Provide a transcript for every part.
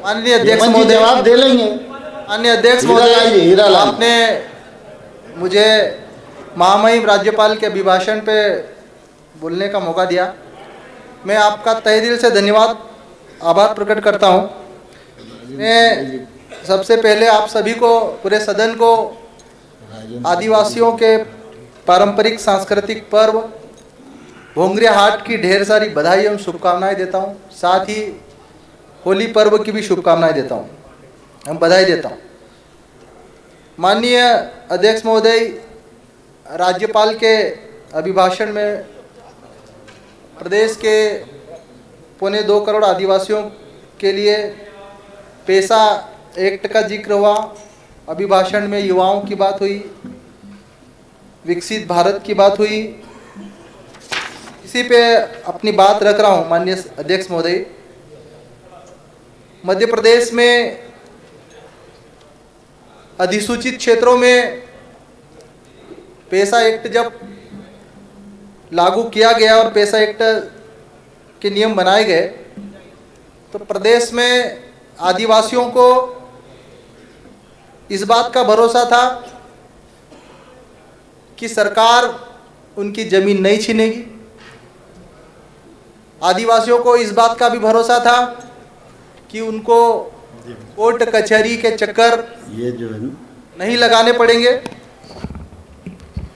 माननीय अध्यक्ष महोदय, जवाब दे लेंगे। माननीय अध्यक्ष महोदय, आपने मुझे महामहिम राज्यपाल के अभिभाषण पे बोलने का मौका दिया। मैं आपका तहे दिल से धन्यवाद आभार प्रकट करता हूँ। मैं सबसे पहले आप सभी को, पूरे सदन को आदिवासियों के पारंपरिक सांस्कृतिक पर्व भोंगरिया हाट की ढेर सारी बधाई एवं शुभकामनाएं देता हूं। साथ ही होली पर्व की भी शुभकामनाएं देता हूं, हम बधाई देता हूं। माननीय अध्यक्ष महोदय, राज्यपाल के अभिभाषण में प्रदेश के 2.25 करोड़ आदिवासियों के लिए पेशा एक्ट का जिक्र हुआ। अभिभाषण में युवाओं की बात हुई, विकसित भारत की बात हुई। इसी पे अपनी बात रख रहा हूं। माननीय अध्यक्ष महोदय, मध्य प्रदेश में अधिसूचित क्षेत्रों में पेशा एक्ट जब लागू किया गया और पेशा एक्ट के नियम बनाए गए तो प्रदेश में आदिवासियों को इस बात का भरोसा था कि सरकार उनकी जमीन नहीं छीनेगी। आदिवासियों को इस बात का भी भरोसा था कि उनको कोर्ट कचहरी के चक्कर ये जो है नहीं लगाने पड़ेंगे।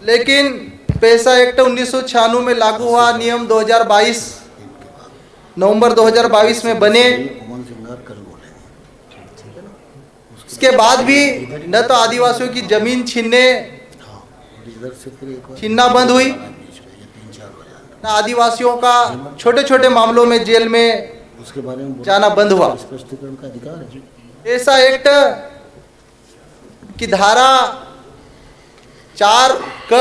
लेकिन पेशा एक्ट 1996 में लागू हुआ, नियम 2022 नवंबर 2022 में बने। उसके बाद भी न तो आदिवासियों की जमीन छीनना बंद हुई, न आदिवासियों का छोटे छोटे मामलों में जेल में उसके बारे में जाना बंद हुआ। स्पष्टीकरण का अधिकार है। पेशा एक्ट की धारा 4 क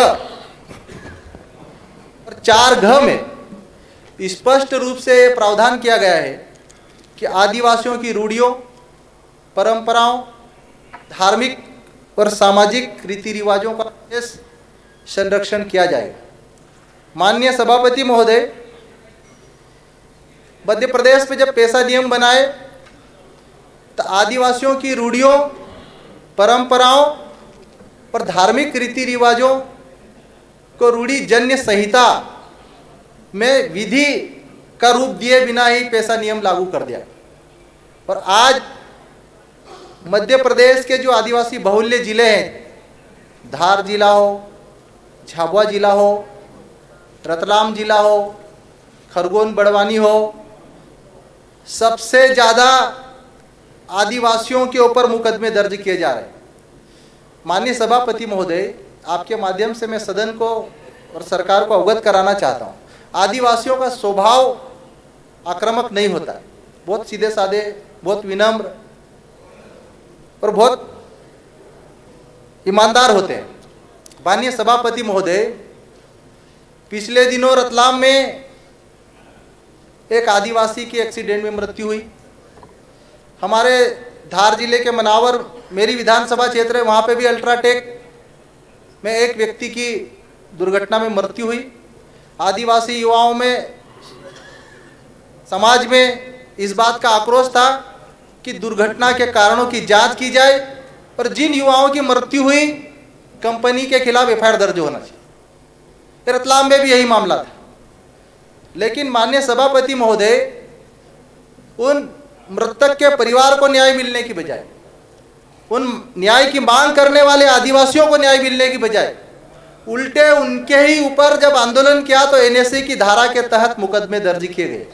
और 4 घ में स्पष्ट रूप से प्रावधान किया गया है कि आदिवासियों की रूढ़ियों, परंपराओं, धार्मिक और सामाजिक रीति रिवाजों का संरक्षण किया जाएगा। माननीय सभापति महोदय, मध्य प्रदेश में जब पेशा नियम बनाए तो आदिवासियों की रूढ़ियों, परंपराओं और धार्मिक रीति रिवाजों को रूढ़ी जन्य संहिता में विधि का रूप दिए बिना ही पेशा नियम लागू कर दिया। और आज मध्य प्रदेश के जो आदिवासी बहुल्य जिले हैं, धार जिला हो, झाबुआ जिला हो, रतलाम जिला हो, खरगोन बड़वानी हो, सबसे ज़्यादा आदिवासियों के ऊपर मुकदमे दर्ज किए जा रहे हैं। माननीय सभापति महोदय, आपके माध्यम से मैं सदन को और सरकार को अवगत कराना चाहता हूं, आदिवासियों का स्वभाव आक्रामक नहीं होता है। बहुत सीधे साधे, बहुत विनम्र और बहुत ईमानदार होते हैं। माननीय सभापति महोदय, पिछले दिनों रतलाम में एक आदिवासी की एक्सीडेंट में मृत्यु हुई। हमारे धार जिले के मनावर, मेरी विधानसभा क्षेत्र है, वहाँ पे भी अल्ट्राटेक में एक व्यक्ति की दुर्घटना में मृत्यु हुई। आदिवासी युवाओं में, समाज में इस बात का आक्रोश था कि दुर्घटना के कारणों की जांच की जाए और जिन युवाओं की मृत्यु हुई कंपनी के खिलाफ एफआईआर दर्ज होना चाहिए। रतलाम में भी यही मामला था। लेकिन माननीय सभापति महोदय, उन मृतक के परिवार को न्याय मिलने की बजाय, उन न्याय की मांग करने वाले आदिवासियों को न्याय मिलने की बजाय उल्टे उनके ही ऊपर जब आंदोलन किया तो एनएसए की धारा के तहत मुकदमे दर्ज किए गए।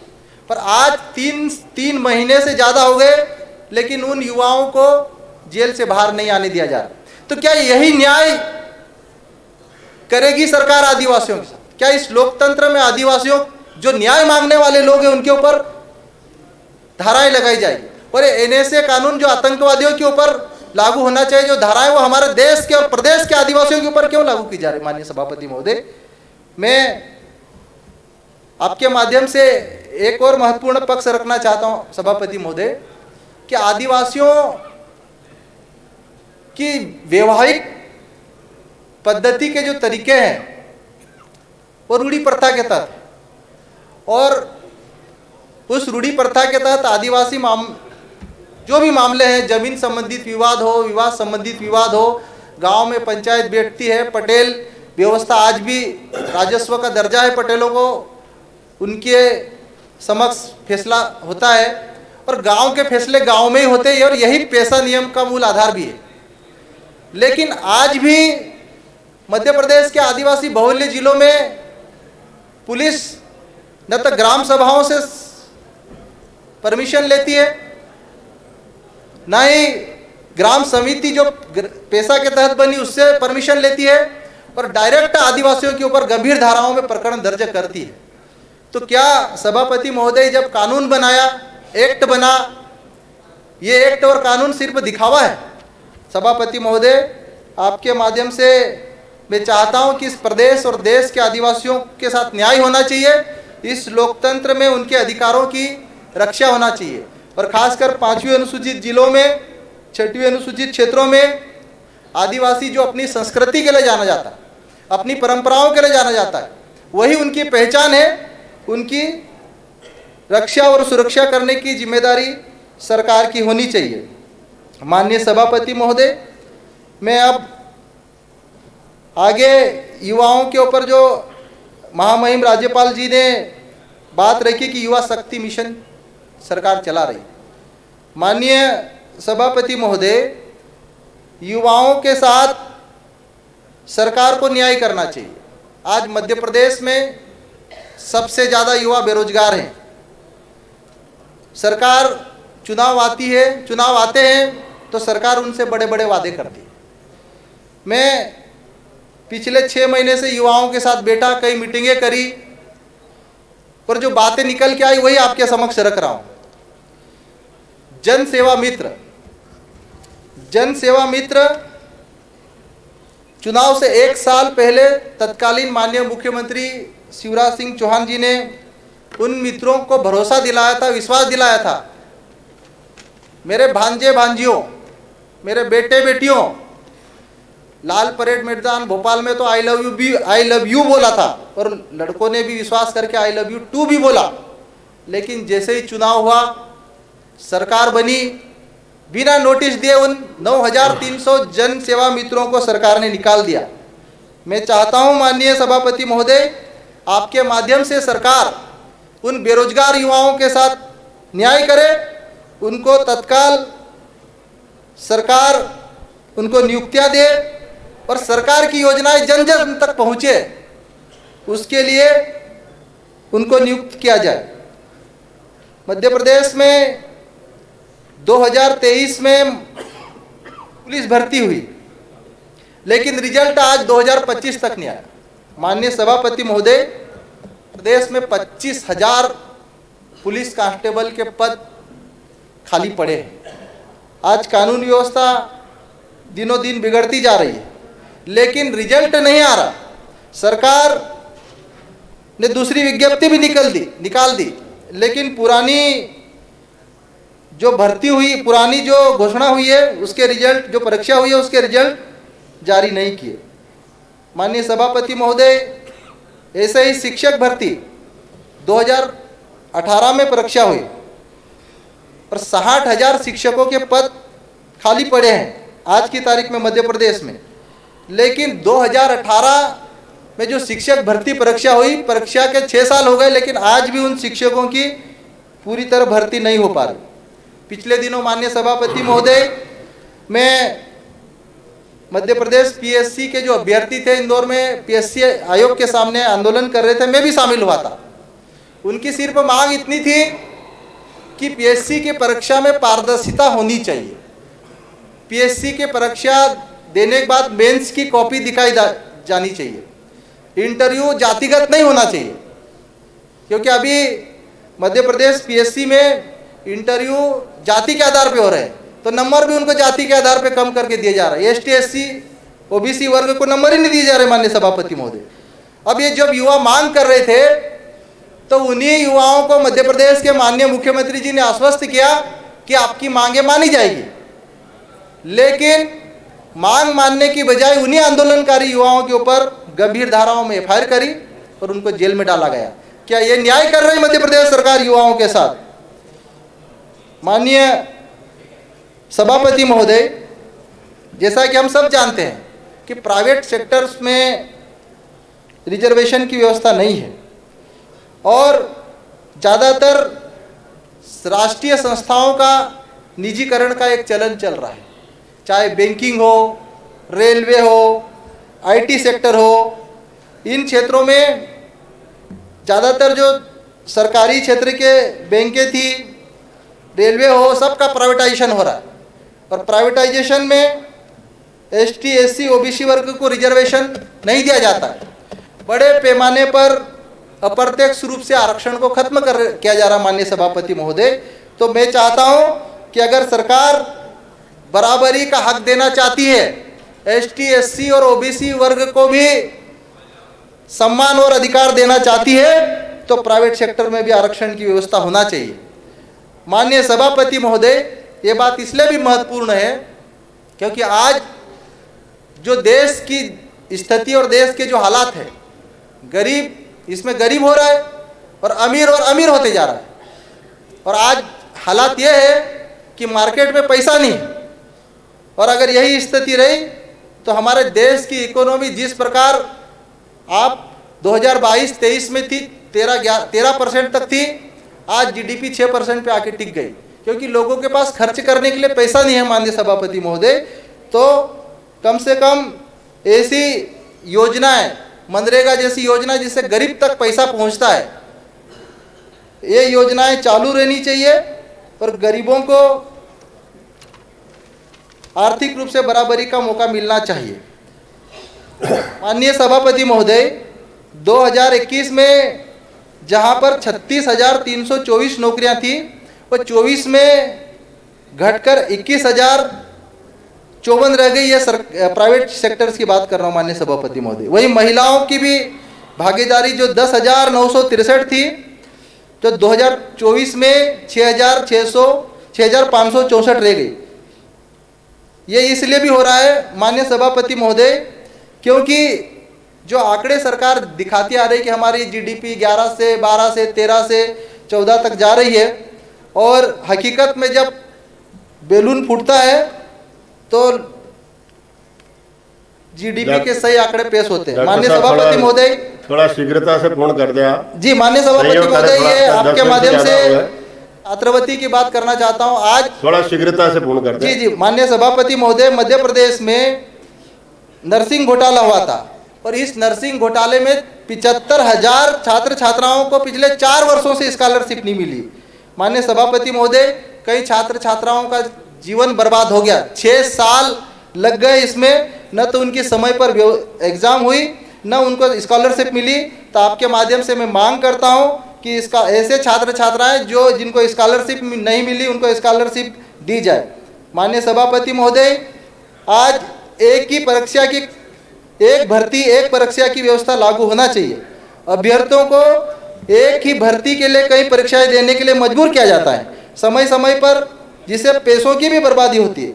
पर आज तीन महीने से ज़्यादा हो गए, लेकिन उन युवाओं को जेल से बाहर नहीं आने दिया जा रहा। तो क्या यही न्याय करेगी सरकार आदिवासियों के साथ? क्या इस लोकतंत्र में आदिवासियों, जो न्याय मांगने वाले लोग हैं, उनके ऊपर धाराएं लगाई जाएगी? और एनएसए कानून जो आतंकवादियों के ऊपर लागू होना चाहिए, जो धाराएं, वो हमारे देश के और प्रदेश के आदिवासियों के ऊपर क्यों लागू की जा रही? माननीय सभापति महोदय, मैं आपके माध्यम से एक और महत्वपूर्ण पक्ष रखना चाहता हूं सभापति महोदय, कि आदिवासियों की वैवाहिक पद्धति के जो तरीके हैं वो रूढ़ी प्रथा के तहत, और उस रूढ़ी प्रथा के तहत आदिवासी जो भी मामले हैं, जमीन संबंधित विवाद हो, विवाद संबंधित विवाद हो, गांव में पंचायत बैठती है, पटेल व्यवस्था आज भी राजस्व का दर्जा है, पटेलों को उनके समक्ष फैसला होता है और गांव के फैसले गांव में ही होते हैं और यही पेशा नियम का मूल आधार भी है। लेकिन आज भी मध्य प्रदेश के आदिवासी बहुल्य जिलों में पुलिस न तो ग्राम सभाओं से परमिशन लेती है, ना ही ग्राम समिति जो पेशा के तहत बनी उससे परमिशन लेती है और डायरेक्ट आदिवासियों के ऊपर गंभीर धाराओं में प्रकरण दर्ज करती है। तो क्या सभापति महोदय जब कानून बनाया, एक्ट बना, ये एक्ट और कानून सिर्फ दिखावा है? सभापति महोदय, आपके माध्यम से मैं चाहता हूं कि इस प्रदेश और देश के आदिवासियों के साथ न्याय होना चाहिए, इस लोकतंत्र में उनके अधिकारों की रक्षा होना चाहिए और खासकर 5वीं अनुसूचित जिलों में, 6वीं अनुसूचित क्षेत्रों में आदिवासी जो अपनी संस्कृति के लिए जाना जाता है, अपनी परंपराओं के लिए जाना जाता है, वही उनकी पहचान है। उनकी रक्षा और सुरक्षा करने की जिम्मेदारी सरकार की होनी चाहिए। माननीय सभापति महोदय, मैं अब आगे युवाओं के ऊपर जो महामहिम राज्यपाल जी ने बात रखी कि युवा शक्ति मिशन सरकार चला रही, माननीय सभापति महोदय, युवाओं के साथ सरकार को न्याय करना चाहिए। आज मध्य प्रदेश में सबसे ज़्यादा युवा बेरोजगार हैं। सरकार चुनाव आते हैं तो सरकार उनसे बड़े बड़े वादे करती है। मैं पिछले 6 महीने से युवाओं के साथ बैठा, कई मीटिंगें करी, पर जो बातें निकल के आई वही आपके समक्ष रख रहा हूं। जन सेवा मित्र चुनाव से 1 साल पहले तत्कालीन माननीय मुख्यमंत्री शिवराज सिंह चौहान जी ने उन मित्रों को भरोसा दिलाया था, विश्वास दिलाया था। मेरे भांजे भांजियों, मेरे बेटे बेटियों, लाल परेड मैदान भोपाल में तो आई लव यू बोला था और लड़कों ने भी विश्वास करके आई लव यू टू भी बोला। लेकिन जैसे ही चुनाव हुआ, सरकार बनी, बिना नोटिस दिए उन 9,300 जन सेवा मित्रों को सरकार ने निकाल दिया। मैं चाहता हूं माननीय सभापति महोदय, आपके माध्यम से सरकार उन बेरोजगार युवाओं के साथ न्याय करे, उनको तत्काल सरकार उनको नियुक्तियां दे और सरकार की योजनाएं जन जन तक पहुंचे, उसके लिए उनको नियुक्त किया जाए। मध्य प्रदेश में 2023 में पुलिस भर्ती हुई, लेकिन रिजल्ट आज 2025 तक नहीं आया। माननीय सभापति महोदय, प्रदेश में 25,000 पुलिस कांस्टेबल के पद खाली पड़े हैं। आज कानून व्यवस्था दिनों दिन बिगड़ती जा रही है, लेकिन रिजल्ट नहीं आ रहा। सरकार ने दूसरी विज्ञप्ति भी निकाल दी, लेकिन पुरानी जो भर्ती हुई, पुरानी जो घोषणा हुई है उसके रिजल्ट, जो परीक्षा हुई है उसके रिजल्ट जारी नहीं किए। माननीय सभापति महोदय, ऐसे ही शिक्षक भर्ती 2018 में परीक्षा हुई और 60,000 शिक्षकों के पद खाली पड़े हैं आज की तारीख में मध्य प्रदेश में। लेकिन 2018 में जो शिक्षक भर्ती परीक्षा हुई, परीक्षा के 6 साल हो गए, लेकिन आज भी उन शिक्षकों की पूरी तरह भर्ती नहीं हो पा रही। पिछले दिनों माननीय सभापति महोदय, मैं मध्य प्रदेश पीएससी के जो अभ्यर्थी थे, इंदौर में पीएससी आयोग के सामने आंदोलन कर रहे थे, मैं भी शामिल हुआ था। उनकी सिर्फ मांग इतनी थी कि पीएससी की परीक्षा में पारदर्शिता होनी चाहिए। पीएससी की परीक्षा देने के बाद मेंस की कॉपी दिखाई जानी चाहिए। इंटरव्यू जातिगत नहीं होना चाहिए, क्योंकि अभी मध्य प्रदेश पीएससी में इंटरव्यू जाति के आधार पे हो रहे हैं, तो नंबर भी उनको जाति के आधार पे कम करके दिए जा रहे हैं। एसटी एससी ओबीसी वर्ग को नंबर ही नहीं दिए जा रहे माननीय सभापति महोदय। अब ये जब युवा मांग कर रहे थे, तो उन्हीं युवाओं को मध्य प्रदेश के माननीय मुख्यमंत्री जी ने आश्वस्त किया कि आपकी मांगे मानी जाएगी, लेकिन मांग मानने की बजाय उन्हीं आंदोलनकारी युवाओं के ऊपर गंभीर धाराओं में एफआईआर करी और उनको जेल में डाला गया। क्या ये न्याय कर रही मध्य प्रदेश सरकार युवाओं के साथ? माननीय सभापति महोदय, जैसा कि हम सब जानते हैं कि प्राइवेट सेक्टर्स में रिजर्वेशन की व्यवस्था नहीं है और ज़्यादातर राष्ट्रीय संस्थाओं का निजीकरण का एक चलन चल रहा है, चाहे बैंकिंग हो, रेलवे हो, आईटी सेक्टर हो। इन क्षेत्रों में ज़्यादातर जो सरकारी क्षेत्र के बैंकें थी, रेलवे हो, सबका प्राइवेटाइजेशन हो रहा है और प्राइवेटाइजेशन में एसटी, एससी, ओबीसी वर्ग को रिजर्वेशन नहीं दिया जाता है। बड़े पैमाने पर अप्रत्यक्ष रूप से आरक्षण को खत्म किया जा रहा। माननीय सभापति महोदय, तो मैं चाहता हूं कि अगर सरकार बराबरी का हक देना चाहती है, एसटी, एससी और ओबीसी वर्ग को भी सम्मान और अधिकार देना चाहती है, तो प्राइवेट सेक्टर में भी आरक्षण की व्यवस्था होना चाहिए। माननीय सभापति महोदय, ये बात इसलिए भी महत्वपूर्ण है क्योंकि आज जो देश की स्थिति और देश के जो हालात है, गरीब इसमें गरीब हो रहा है और अमीर होते जा रहा है। और आज हालात ये है कि मार्केट में पैसा नहीं है और अगर यही स्थिति रही तो हमारे देश की इकोनॉमी जिस प्रकार आप 2022-23 में थी 13% तक थी, आज जीडीपी 6% पे आके टिक गई क्योंकि लोगों के पास खर्च करने के लिए पैसा नहीं है। माननीय सभापति महोदय, तो कम से कम ऐसी योजनाएं, मनरेगा जैसी योजना जिससे गरीब तक पैसा पहुंचता है, ये योजनाएं चालू रहनी चाहिए और गरीबों को आर्थिक रूप से बराबरी का मौका मिलना चाहिए। माननीय सभापति महोदय, 2021 में जहां पर 36,324 नौकरियां थी, वो 24 में घटकर 21,054 रह गई। ये प्राइवेट सेक्टर्स की बात कर रहा हूँ माननीय सभापति महोदय। वही महिलाओं की भी भागीदारी जो 10,963 थी, तो 2024 में 6,564 रह गई। ये इसलिए भी हो रहा है माननीय सभापति महोदय क्योंकि जो आंकड़े सरकार दिखाती आ रही कि हमारी जीडीपी 11 से 12 से 13 से 14 तक जा रही है और हकीकत में जब बैलून फूटता है तो जीडीपी के सही आंकड़े पेश होते हैं। माननीय सभापति महोदय, थोड़ा शीघ्रता से पूर्ण कर दिया। जी माननीय सभापति महोदय, ये आपके माध्यम से छात्रवृत्ति की बात करना चाहता हूं। आज थोड़ा शीघ्रता से पूर्ण कर दिया। जी माननीय सभापति महोदय, मध्य प्रदेश में नर्सिंग घोटाला हुआ था और इस नर्सिंग घोटाले में 75,000 छात्र छात्राओं को पिछले 4 वर्षों से स्कॉलरशिप नहीं मिली। माननीय सभापति महोदय, कई छात्र छात्राओं का जीवन बर्बाद हो गया। 6 साल लग गए इसमें, न तो उनकी समय पर एग्जाम हुई, न उनको स्कॉलरशिप मिली। तो आपके माध्यम से मैं मांग करता हूं कि इसका ऐसे छात्र छात्राएं जो जिनको स्कॉलरशिप नहीं मिली उनको स्कॉलरशिप दी जाए। माननीय सभापति महोदय, आज एक ही परीक्षा की एक भर्ती एक परीक्षा की व्यवस्था लागू होना चाहिए। अभ्यर्थियों को एक ही भर्ती के लिए कई परीक्षाएं देने के लिए मजबूर किया जाता है समय समय पर, जिससे पैसों की भी बर्बादी होती है।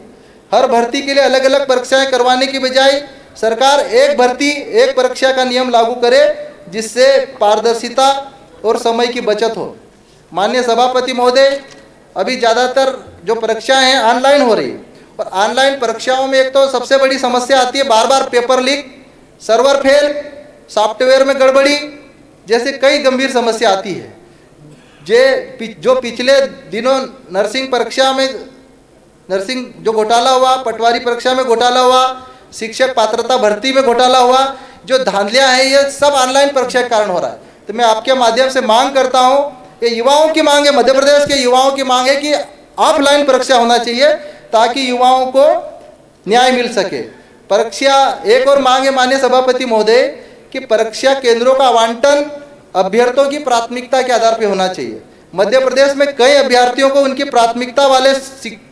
हर भर्ती के लिए अलग अलग परीक्षाएं करवाने की बजाय सरकार एक भर्ती एक परीक्षा का नियम लागू करे जिससे पारदर्शिता और समय की बचत हो। माननीय सभापति महोदय, अभी ज़्यादातर जो परीक्षाएं हैं ऑनलाइन हो रही है और ऑनलाइन परीक्षाओं में एक तो सबसे बड़ी समस्या आती है बार बार paper leak, server fail, software में गड़बड़ी जैसे कई गंभीर समस्या आती है। जो पिछले दिनों नर्सिंग परीक्षा में नर्सिंग जो घोटाला हुआ, पटवारी परीक्षा में घोटाला हुआ, शिक्षक पात्रता भर्ती में घोटाला हुआ, जो धांधलियां हैं ये सब ऑनलाइन परीक्षा के कारण हो रहा है। तो मैं आपके माध्यम से मांग करता हूं, ये युवाओं की मांग है, मध्य प्रदेश के युवाओं की मांग है कि ऑफलाइन परीक्षा होना चाहिए ताकि युवाओं को न्याय मिल सके। परीक्षा एक और मांग है माननीय सभापति महोदय कि परीक्षा केंद्रों का आवंटन अभ्यर्थियों की प्राथमिकता के आधार पर होना चाहिए। मध्य प्रदेश में कई अभ्यर्थियों को उनकी प्राथमिकता वाले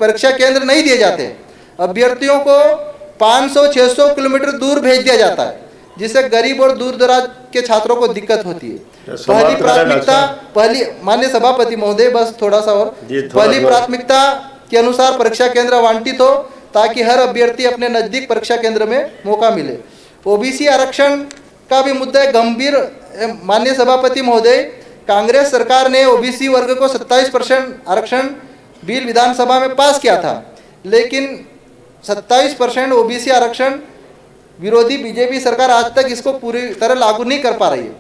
परीक्षा केंद्र नहीं दिए जाते। अभ्यर्थियों को 500-600 किलोमीटर दूर भेज दिया जाता है जिससे गरीब और दूर दराज के छात्रों को दिक्कत होती है। पहली प्राथमिकता माननीय सभापति महोदय, बस थोड़ा सा और, पहली प्राथमिकता के अनुसार परीक्षा केंद्र आवंटित हो ताकि हर अभ्यर्थी अपने नजदीक परीक्षा केंद्र में मौका मिले। ओबीसी आरक्षण का भी मुद्दा गंभीर। माननीय सभापति महोदय, कांग्रेस सरकार ने ओबीसी वर्ग को 27% आरक्षण बिल विधानसभा में पास किया था, लेकिन 27% ओबीसी आरक्षण विरोधी बीजेपी सरकार आज तक इसको पूरी तरह लागू नहीं कर पा रही है।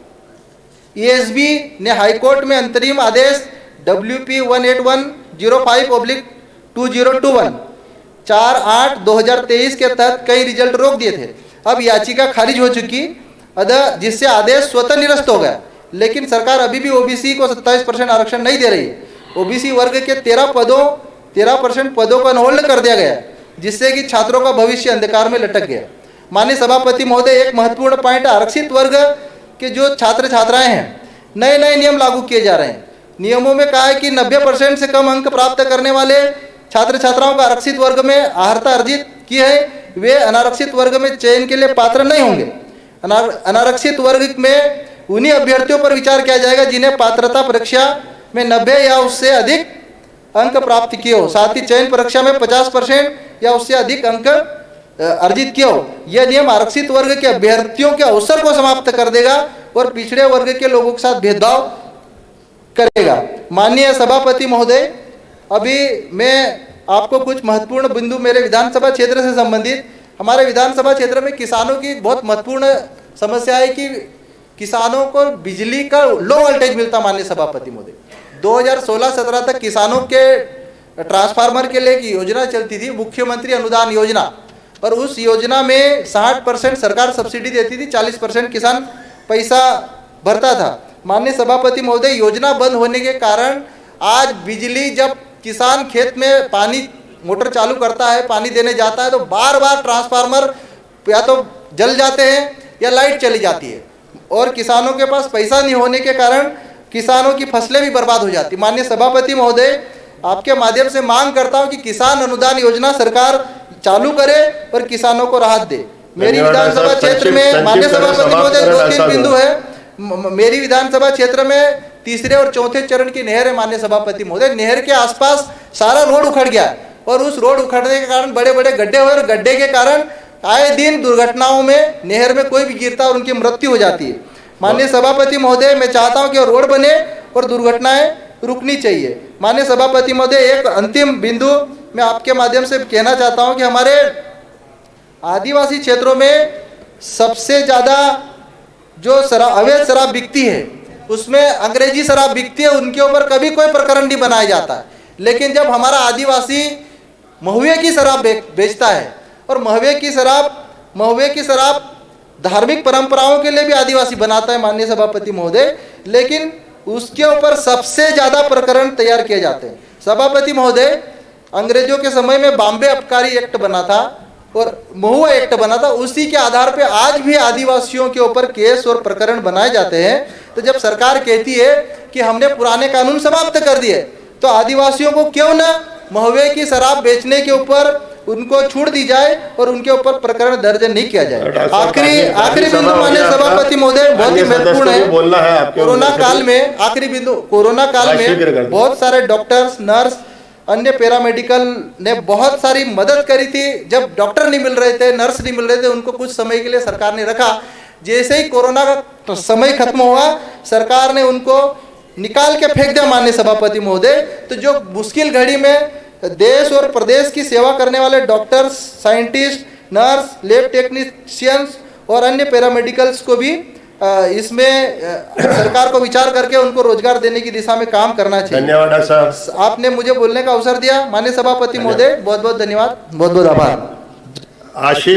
ईएसबी ने हाईकोर्ट में अंतरिम आदेश WP 18105/2021 4/8/2023 के तहत कई रिजल्ट रोक दिए थे। अब याचिका खारिज हो चुकी, अतः जिससे आदेश स्वतः निरस्त हो गया, लेकिन सरकार अभी भी ओबीसी को 27% आरक्षण नहीं दे रही है। ओबीसी वर्ग के 13% पदों को अनहोल्ड कर दिया गया, जिससे कि छात्रों का भविष्य अंधकार में लटक गया। माननीय सभापति महोदय, एक महत्वपूर्ण पॉइंट, आरक्षित वर्ग के जो छात्र छात्राएं हैं, नए नियम लागू किए जा रहे हैं। नियमों में कहा है कि 90% से कम अंक प्राप्त करने वाले छात्र छात्राओं का आरक्षित वर्ग में अर्हता अर्जित की है, वे अनारक्षित वर्ग में चयन के लिए पात्र नहीं होंगे। अनारक्षित वर्ग में उन्हीं अभ्यर्थियों पर विचार किया जाएगा जिन्हें पात्रता परीक्षा में 90 या उससे अधिक अंक प्राप्त किए हो, साथ ही चयन परीक्षा में 50% या उससे अधिक अंक अर्जित किए हो। यह नियम आरक्षित वर्ग के अभ्यर्थियों के अवसर को समाप्त कर देगा और पिछड़े वर्ग के लोगों के साथ भेदभाव करेगा। माननीय सभापति महोदय, अभी मैं आपको कुछ महत्वपूर्ण बिंदु मेरे विधानसभा क्षेत्र से संबंधित, हमारे विधानसभा क्षेत्र में किसानों की बहुत महत्वपूर्ण समस्या है कि किसानों को बिजली का लो वोल्टेज मिलता। माननीय सभापति महोदय, 2016-17 तक किसानों के ट्रांसफार्मर के लिए एक योजना चलती थी, मुख्यमंत्री अनुदान योजना, और उस योजना में 60% सरकार सब्सिडी देती थी, 40% किसान पैसा भरता था। माननीय सभापति महोदय, योजना बंद होने के कारण आज बिजली, जब किसान खेत में पानी मोटर चालू करता है, पानी देने जाता है, तो बार बार ट्रांसफार्मर या तो जल जाते हैं या लाइट चली जाती है, और किसानों के पास पैसा नहीं होने के कारण किसानों की फसलें भी बर्बाद हो जाती। माननीय सभापति महोदय, आपके माध्यम से मांग करता हूं कि किसान अनुदान योजना सरकार चालू करे और किसानों को राहत दे। मेरी विधानसभा क्षेत्र में, माननीय सभापति महोदय, 2-3 बिंदु है। मेरी विधानसभा क्षेत्र में तीसरे और चौथे चरण की नहर है। माननीय सभापति महोदय, नहर के आसपास सारा रोड उखड़ गया और उस रोड उखड़ने के कारण बड़े बड़े गड्ढे हुए और गड्ढे के कारण आए दिन दुर्घटनाओं में नहर में कोई भी गिरता है और उनकी मृत्यु हो जाती है। माननीय सभापति महोदय, मैं चाहता हूं कि रोड बने और दुर्घटनाएं रुकनी चाहिए। माननीय सभापति महोदय, एक अंतिम बिंदु मैं आपके माध्यम से कहना चाहता हूं कि हमारे आदिवासी क्षेत्रों में सबसे ज़्यादा जो अवैध शराब बिकती है, उसमें अंग्रेजी शराब बिकती है, उनके ऊपर कभी कोई प्रकरण नहीं बनाया जाता है। लेकिन जब हमारा आदिवासी महुए की शराब बेचता है, और महुए की शराब धार्मिक परंपराओं के लिए भी आदिवासी बनाता है माननीय सभापति महोदय, लेकिन उसके ऊपर सबसे ज़्यादा प्रकरण तैयार किए जाते हैं। सभापति महोदय, अंग्रेजों के समय में बॉम्बे आबकारी एक्ट बना था और महुआ एक्ट बना था, उसी के आधार पे आज भी आदिवासियों के ऊपर केस और प्रकरण बनाए जाते हैं। तो जब सरकार कहती है कि हमने पुराने कानून समाप्त कर दिए, तो आदिवासियों को क्यों ना महुए की शराब बेचने के ऊपर उनको छूट दी जाए और उनके ऊपर प्रकरण दर्ज नहीं किया जाए। आखिरी बिंदु माननीय सभापति महोदय, बहुत ही महत्वपूर्ण है। कोरोना काल में, आखिरी बिंदु, कोरोना काल में बहुत सारे डॉक्टर्स, नर्स, अन्य पैरामेडिकल ने बहुत सारी मदद करी थी। जब डॉक्टर नहीं मिल रहे थे, नर्स नहीं मिल रहे थे, उनको कुछ समय के लिए सरकार ने रखा। जैसे ही कोरोना का समय खत्म हुआ, सरकार ने उनको निकाल के फेंक दिया। माननीय सभापति महोदय, तो जो मुश्किल घड़ी में देश और प्रदेश की सेवा करने वाले doctors, scientist, nurse, lab technicians और अन्य पैरामेडिकल्स को भी इसमें सरकार को विचार करके उनको रोजगार देने की दिशा में काम करना चाहिए। धन्यवाद डॉक्टर साहब, आपने मुझे बोलने का अवसर दिया। माननीय सभापति महोदय, बहुत बहुत धन्यवाद, बहुत बहुत आभार। आशीष।